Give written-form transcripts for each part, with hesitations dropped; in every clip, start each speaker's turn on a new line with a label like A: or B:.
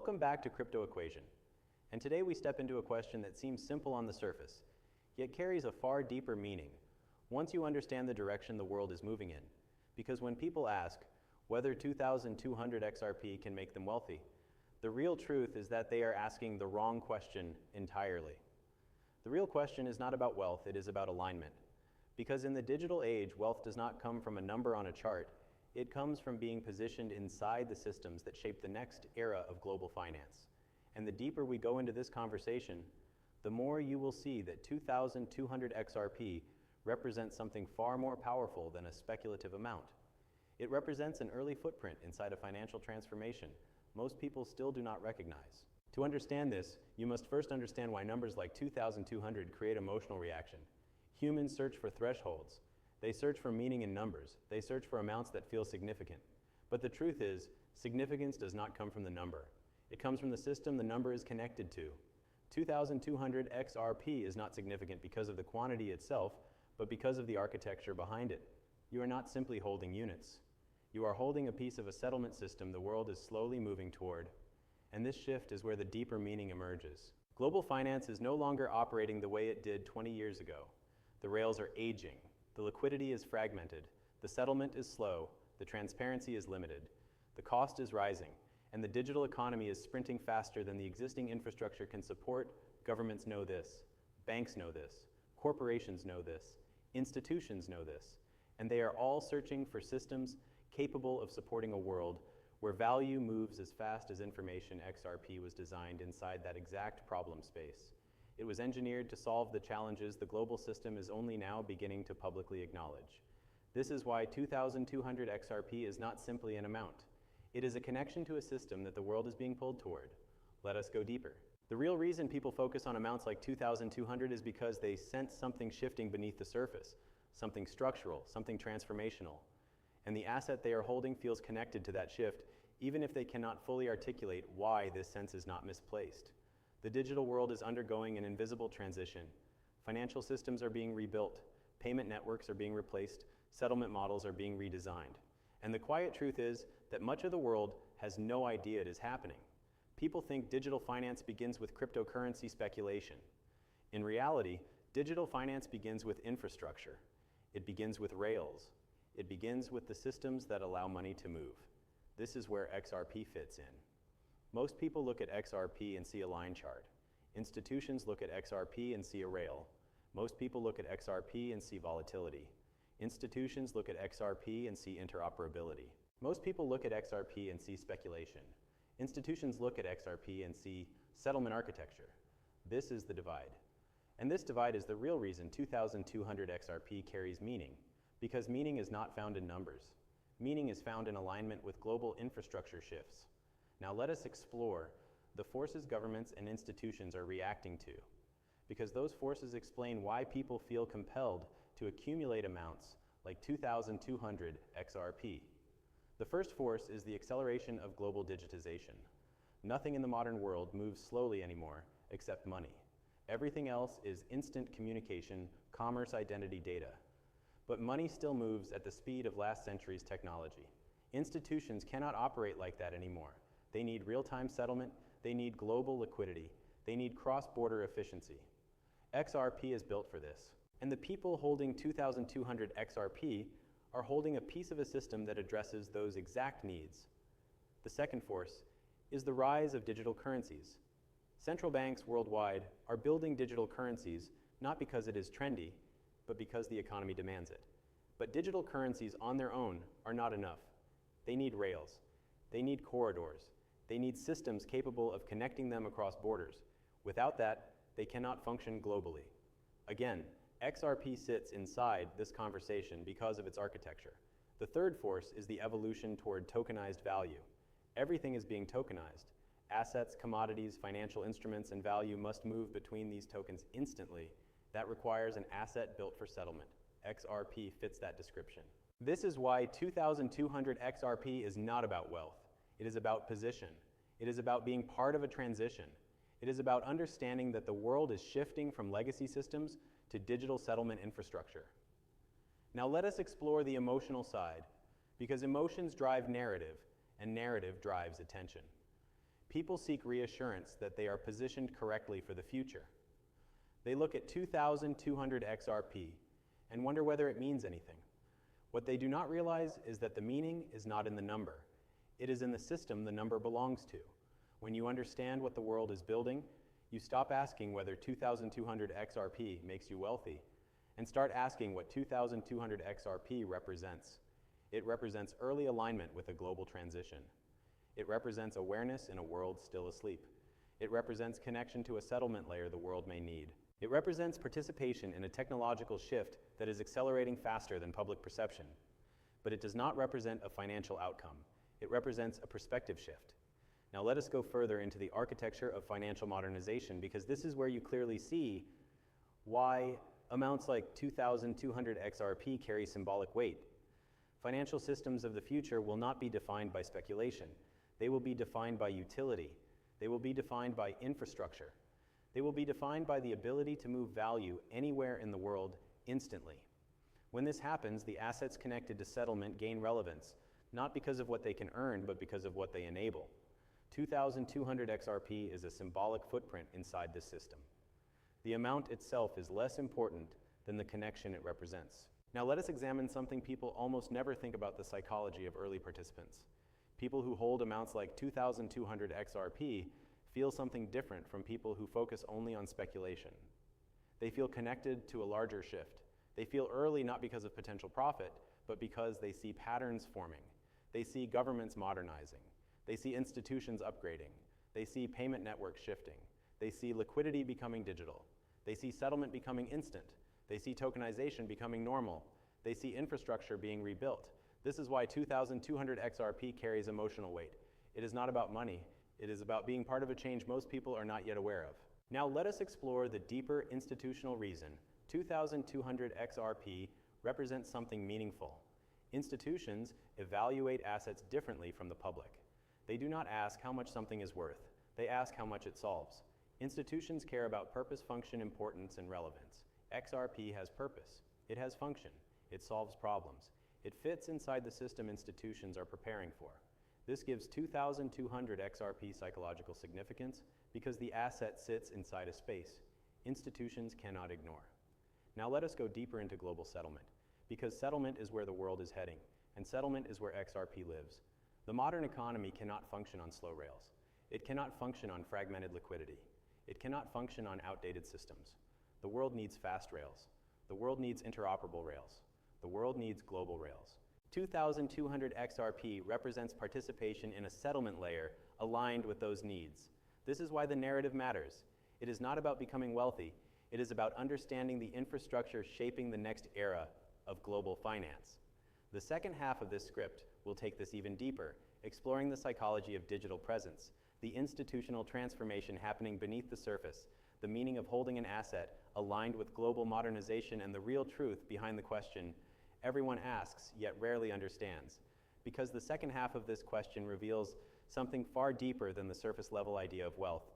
A: Welcome back to Crypto Equation. And today we step into a question that seems simple on the surface, yet carries a far deeper meaning once you understand the direction the world is moving in. Because when people ask whether 2,200 XRP can make them wealthy, the real truth is that they are asking the wrong question entirely. The real question is not about wealth, it is about alignment. Because in the digital age, wealth does not come from a number on a chart, it comes from being positioned inside the systems that shape the next era of global finance. And the deeper we go into this conversation, the more you will see that 2,200 XRP represents something far more powerful than a speculative amount. It represents an early footprint inside a financial transformation most people still do not recognize. To understand this, you must first understand why numbers like 2,200 create emotional reaction. Humans search for thresholds. They search for meaning in numbers. They search for amounts that feel significant. But the truth is, significance does not come from the number. It comes from the system the number is connected to. 2,200 XRP is not significant because of the quantity itself, but because of the architecture behind it. You are not simply holding units. You are holding a piece of a settlement system the world is slowly moving toward. And this shift is where the deeper meaning emerges. Global finance is no longer operating the way it did 20 years ago. The rails are aging. The liquidity is fragmented. The settlement is slow. The transparency is limited. The cost is rising. And the digital economy is sprinting faster than the existing infrastructure can support. Governments know this. Banks know this. Corporations know this. Institutions know this. And they are all searching for systems capable of supporting a world where value moves as fast as information. XRP was designed inside that exact problem space. It was engineered to solve the challenges the global system is only now beginning to publicly acknowledge. This is why 2,200 XRP is not simply an amount. It is a connection to a system that the world is being pulled toward. Let us go deeper. The real reason people focus on amounts like 2,200 is because they sense something shifting beneath the surface, something structural, something transformational. And the asset they are holding feels connected to that shift, even if they cannot fully articulate why this sense is not misplaced. The digital world is undergoing an invisible transition. Financial systems are being rebuilt, payment networks are being replaced, settlement models are being redesigned. And the quiet truth is that much of the world has no idea it is happening. People think digital finance begins with cryptocurrency speculation. In reality, digital finance begins with infrastructure. It begins with rails. It begins with the systems that allow money to move. This is where XRP fits in. Most people look at XRP and see a line chart. Institutions look at XRP and see a rail. Most people look at XRP and see volatility. Institutions look at XRP and see interoperability. Most people look at XRP and see speculation. Institutions look at XRP and see settlement architecture. This is the divide. And this divide is the real reason 2,200 XRP carries meaning. Because meaning is not found in numbers. Meaning is found in alignment with global infrastructure shifts. Now let us explore the forces governments and institutions are reacting to, because those forces explain why people feel compelled to accumulate amounts like 2,200 XRP. The first force is the acceleration of global digitization. Nothing in the modern world moves slowly anymore except money. Everything else is instant communication, commerce, identity, data. But money still moves at the speed of last century's technology. Institutions cannot operate like that anymore. They need real-time settlement, they need global liquidity, they need cross-border efficiency. XRP is built for this. And the people holding 2,200 XRP are holding a piece of a system that addresses those exact needs. The second force is the rise of digital currencies. Central banks worldwide are building digital currencies not because it is trendy, but because the economy demands it. But digital currencies on their own are not enough. They need rails. They need corridors. They need systems capable of connecting them across borders. Without that, they cannot function globally. Again, XRP sits inside this conversation because of its architecture. The third force is the evolution toward tokenized value. Everything is being tokenized. Assets, commodities, financial instruments, and value must move between these tokens instantly. That requires an asset built for settlement. XRP fits that description. This is why 2,200 XRP is not about wealth. It is about position. It is about being part of a transition. It is about understanding that the world is shifting from legacy systems to digital settlement infrastructure. Now let us explore the emotional side, because emotions drive narrative, and narrative drives attention. People seek reassurance that they are positioned correctly for the future. They look at 2,200 XRP and wonder whether it means anything. What they do not realize is that the meaning is not in the number. It is in the system the number belongs to. When you understand what the world is building, you stop asking whether 2,200 XRP makes you wealthy and start asking what 2,200 XRP represents. It represents early alignment with a global transition. It represents awareness in a world still asleep. It represents connection to a settlement layer the world may need. It represents participation in a technological shift that is accelerating faster than public perception. But it does not represent a financial outcome. It represents a perspective shift. Now let us go further into the architecture of financial modernization, because this is where you clearly see why amounts like 2,200 XRP carry symbolic weight. Financial systems of the future will not be defined by speculation. They will be defined by utility. They will be defined by infrastructure. They will be defined by the ability to move value anywhere in the world instantly. When this happens, the assets connected to settlement gain relevance, not because of what they can earn, but because of what they enable. 2,200 XRP is a symbolic footprint inside this system. The amount itself is less important than the connection it represents. Now let us examine something people almost never think about: the psychology of early participants. People who hold amounts like 2,200 XRP feel something different from people who focus only on speculation. They feel connected to a larger shift. They feel early not because of potential profit, but because they see patterns forming. They see governments modernizing. They see institutions upgrading. They see payment networks shifting. They see liquidity becoming digital. They see settlement becoming instant. They see tokenization becoming normal. They see infrastructure being rebuilt. This is why 2,200 XRP carries emotional weight. It is not about money. It is about being part of a change most people are not yet aware of. Now let us explore the deeper institutional reason 2,200 XRP represents something meaningful. Institutions evaluate assets differently from the public. They do not ask how much something is worth. They ask how much it solves. Institutions care about purpose, function, importance, and relevance. XRP has purpose. It has function. It solves problems. It fits inside the system institutions are preparing for. This gives 2,200 XRP psychological significance because the asset sits inside a space institutions cannot ignore. Now let us go deeper into global settlement, because settlement is where the world is heading, and settlement is where XRP lives. The modern economy cannot function on slow rails. It cannot function on fragmented liquidity. It cannot function on outdated systems. The world needs fast rails. The world needs interoperable rails. The world needs global rails. 2,200 XRP represents participation in a settlement layer aligned with those needs. This is why the narrative matters. It is not about becoming wealthy. It is about understanding the infrastructure shaping the next era of global finance. The second half of this script will take this even deeper, exploring the psychology of digital presence, the institutional transformation happening beneath the surface, the meaning of holding an asset aligned with global modernization, and the real truth behind the question everyone asks yet rarely understands. Because the second half of this question reveals something far deeper than the surface level idea of wealth,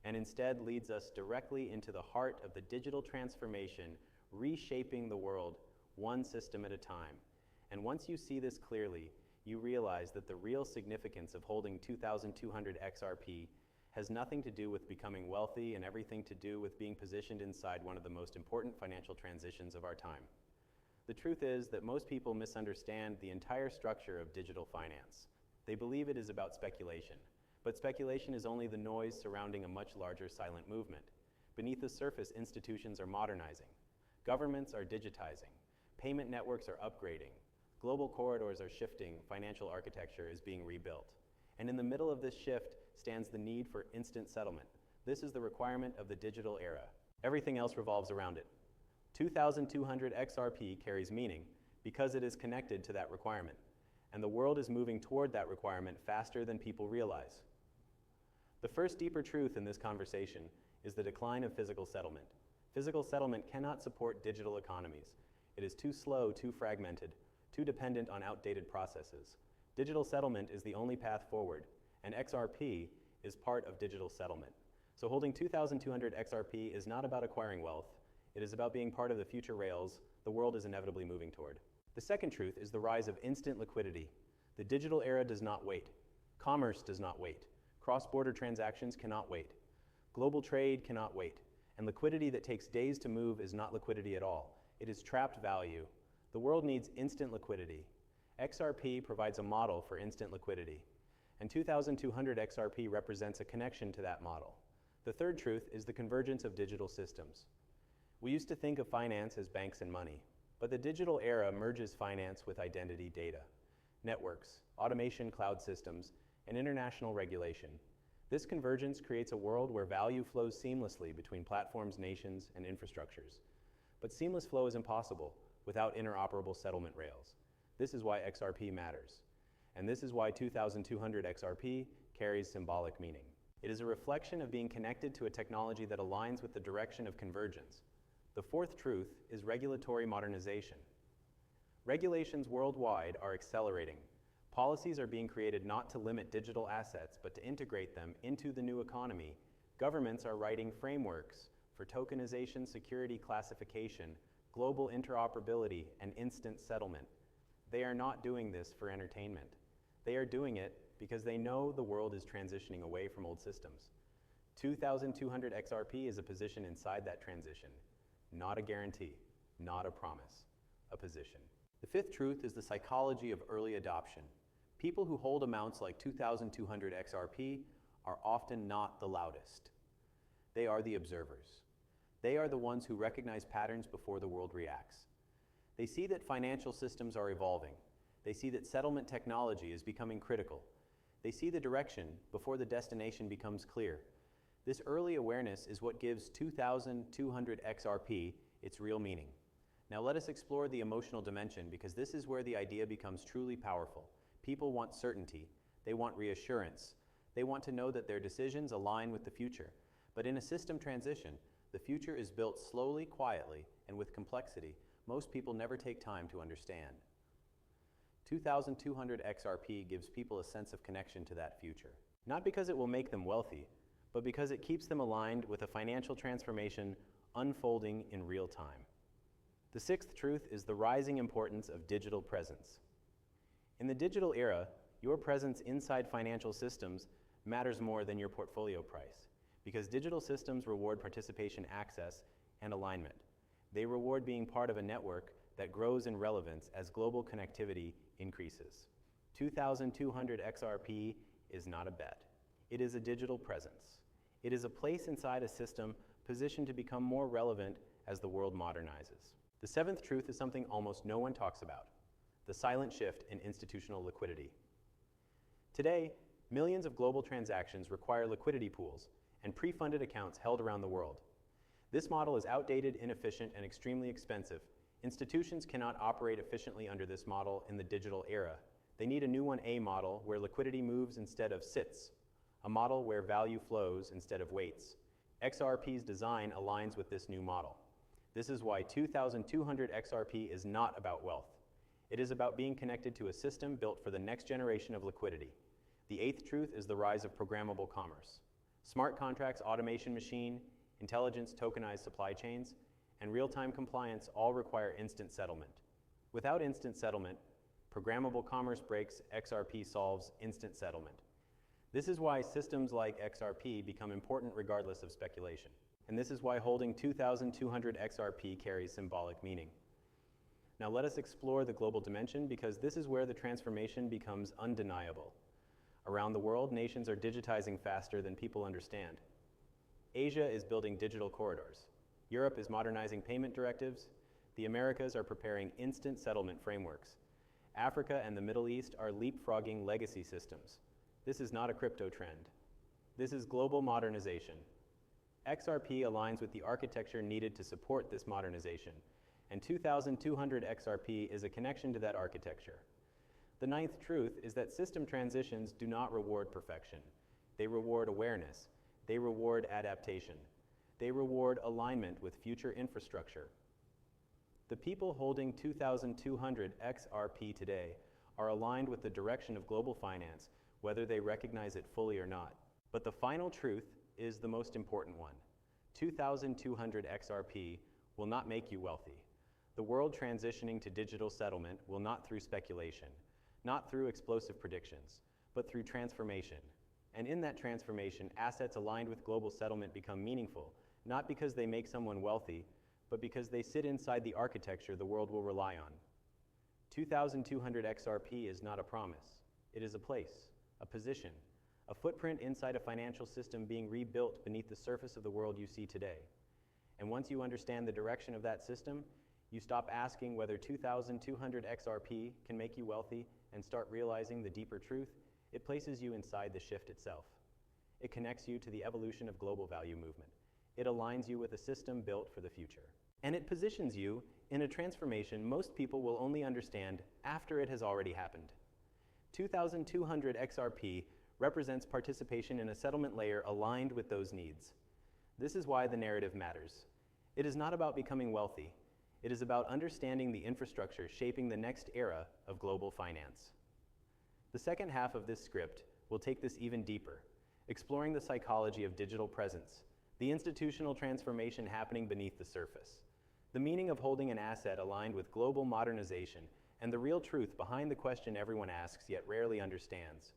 A: and instead leads us directly into the heart of the digital transformation reshaping the world one system at a time. And once you see this clearly, you realize that the real significance of holding 2,200 XRP has nothing to do with becoming wealthy and everything to do with being positioned inside one of the most important financial transitions of our time. The truth is that most people misunderstand the entire structure of digital finance. They believe it is about speculation, but speculation is only the noise surrounding a much larger silent movement. Beneath the surface, institutions are modernizing. Governments are digitizing. Payment networks are upgrading. Global corridors are shifting. Financial architecture is being rebuilt. And in the middle of this shift stands the need for instant settlement. This is the requirement of the digital era. Everything else revolves around it. 2,200 XRP carries meaning because it is connected to that requirement, and the world is moving toward that requirement faster than people realize. The first deeper truth in this conversation is the decline of physical settlement. Physical settlement cannot support digital economies. It is too slow, too fragmented, too dependent on outdated processes. Digital settlement is the only path forward, and XRP is part of digital settlement. So holding 2,200 XRP is not about acquiring wealth. It is about being part of the future rails the world is inevitably moving toward. The second truth is the rise of instant liquidity. The digital era does not wait. Commerce does not wait. Cross-border transactions cannot wait. Global trade cannot wait. And liquidity that takes days to move is not liquidity at all. It is trapped value. The world needs instant liquidity. XRP provides a model for instant liquidity. And 2200 XRP represents a connection to that model. The third truth is the convergence of digital systems. We used to think of finance as banks and money, but the digital era merges finance with identity data, networks, automation, cloud systems, and international regulation. This convergence creates a world where value flows seamlessly between platforms, nations, and infrastructures. But seamless flow is impossible without interoperable settlement rails. This is why XRP matters. And this is why 2200 XRP carries symbolic meaning. It is a reflection of being connected to a technology that aligns with the direction of convergence. The fourth truth is regulatory modernization. Regulations worldwide are accelerating. Policies are being created not to limit digital assets, but to integrate them into the new economy. Governments are writing frameworks for tokenization, security classification, global interoperability, and instant settlement. They are not doing this for entertainment. They are doing it because they know the world is transitioning away from old systems. 2200 XRP is a position inside that transition, not a guarantee, not a promise, a position. The fifth truth is the psychology of early adoption. People who hold amounts like 2200 XRP are often not the loudest. They are the observers. They are the ones who recognize patterns before the world reacts. They see that financial systems are evolving. They see that settlement technology is becoming critical. They see the direction before the destination becomes clear. This early awareness is what gives 2200 XRP its real meaning. Now let us explore the emotional dimension, because this is where the idea becomes truly powerful. People want certainty. They want reassurance. They want to know that their decisions align with the future. But in a system transition, the future is built slowly, quietly, and with complexity most people never take time to understand. 2200 XRP gives people a sense of connection to that future. Not because it will make them wealthy, but because it keeps them aligned with a financial transformation unfolding in real time. The sixth truth is the rising importance of digital presence. In the digital era, your presence inside financial systems matters more than your portfolio price, because digital systems reward participation, access, and alignment. They reward being part of a network that grows in relevance as global connectivity increases. 2200 XRP is not a bet. It is a digital presence. It is a place inside a system positioned to become more relevant as the world modernizes. The seventh truth is something almost no one talks about: the silent shift in institutional liquidity. Today, millions of global transactions require liquidity pools and pre-funded accounts held around the world. This model is outdated, inefficient, and extremely expensive. Institutions cannot operate efficiently under this model in the digital era. They need a new 1A model where liquidity moves instead of sits, a model where value flows instead of waits. XRP's design aligns with this new model. This is why 2200 XRP is not about wealth. It is about being connected to a system built for the next generation of liquidity. The eighth truth is the rise of programmable commerce. Smart contracts, automation machine, intelligence, tokenized supply chains, and real-time compliance all require instant settlement. Without instant settlement, programmable commerce breaks, XRP solves instant settlement. This is why systems like XRP become important regardless of speculation. And this is why holding 2200 XRP carries symbolic meaning. Now let us explore the global dimension, because this is where the transformation becomes undeniable. Around the world, nations are digitizing faster than people understand. Asia is building digital corridors. Europe is modernizing payment directives. The Americas are preparing instant settlement frameworks. Africa and the Middle East are leapfrogging legacy systems. This is not a crypto trend. This is global modernization. XRP aligns with the architecture needed to support this modernization, and 2200 XRP is a connection to that architecture. The ninth truth is that system transitions do not reward perfection. They reward awareness. They reward adaptation. They reward alignment with future infrastructure. The people holding 2200 XRP today are aligned with the direction of global finance, whether they recognize it fully or not. But the final truth is the most important one. 2200 XRP will not make you wealthy. The world transitioning to digital settlement will not through speculation, not through explosive predictions, but through transformation. And in that transformation, assets aligned with global settlement become meaningful, not because they make someone wealthy, but because they sit inside the architecture the world will rely on. 2,200 XRP is not a promise. It is a place, a position, a footprint inside a financial system being rebuilt beneath the surface of the world you see today. And once you understand the direction of that system, you stop asking whether 2,200 XRP can make you wealthy and start realizing the deeper truth. It places you inside the shift itself. It connects you to the evolution of global value movement. It aligns you with a system built for the future. And it positions you in a transformation most people will only understand after it has already happened. 2,200 XRP represents participation in a settlement layer aligned with those needs. This is why the narrative matters. It is not about becoming wealthy. It is about understanding the infrastructure shaping the next era of global finance. The second half of this script will take this even deeper, exploring the psychology of digital presence, the institutional transformation happening beneath the surface, the meaning of holding an asset aligned with global modernization, and the real truth behind the question everyone asks yet rarely understands.